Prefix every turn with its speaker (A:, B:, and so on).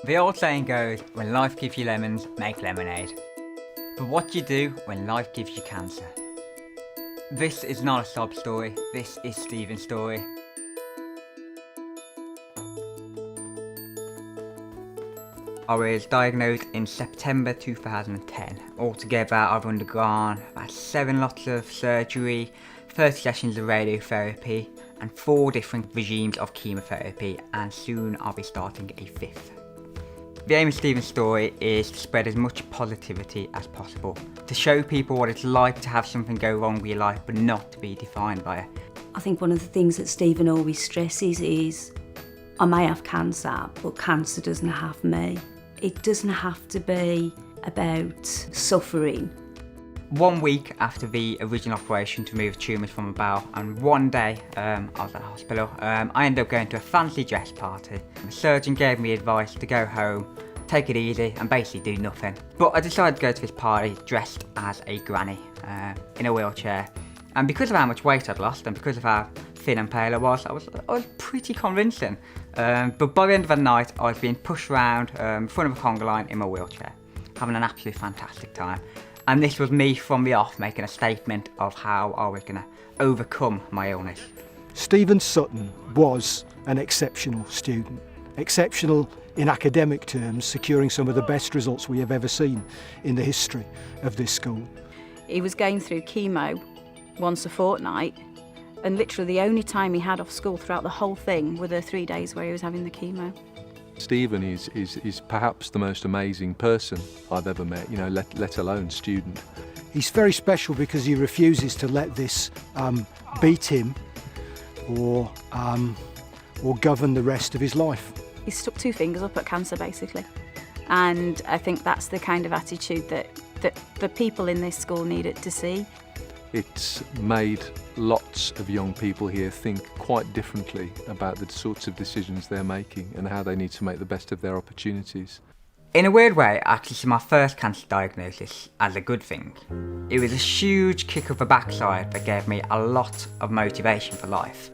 A: The old saying goes, when life gives you lemons, make lemonade. But what do you do when life gives you cancer? This is not a sob story, this is Stephen's story. I was diagnosed in September 2010. Altogether I've undergone about 7 lots of surgery, 30 sessions of radiotherapy and 4 different regimes of chemotherapy, and soon I'll be starting a 5th. The aim of Stephen's story is to spread as much positivity as possible, to show people what it's like to have something go wrong with your life but not to be defined by it.
B: I think one of the things that Stephen always stresses is, I may have cancer, but cancer doesn't have me. It doesn't have to be about suffering.
A: 1 week after the original operation to remove tumours from my bowel, and one day I was at hospital, I ended up going to a fancy dress party. The surgeon gave me advice to go home, take it easy and basically do nothing. But I decided to go to this party dressed as a granny, in a wheelchair. And because of how much weight I'd lost and because of how thin and pale I was pretty convincing. But by the end of the night I was being pushed around in front of a conga line in my wheelchair, having an absolutely fantastic time. And this was me from the off making a statement of how I was going to overcome my illness.
C: Stephen Sutton was an exceptional student. Exceptional in academic terms, securing some of the best results we have ever seen in the history of this school.
D: He was going through chemo once a fortnight, and literally the only time he had off school throughout the whole thing were the 3 days where he was having the chemo.
E: Stephen is perhaps the most amazing person I've ever met, let alone student.
C: He's very special because he refuses to let this beat him or govern the rest of his life.
D: He stuck 2 fingers up at cancer basically, and I think that's the kind of attitude that the people in this school needed to see.
E: It's made lots of young people here think quite differently about the sorts of decisions they're making and how they need to make the best of their opportunities.
A: In a weird way, I actually see my first cancer diagnosis as a good thing. It was a huge kick up the backside that gave me a lot of motivation for life.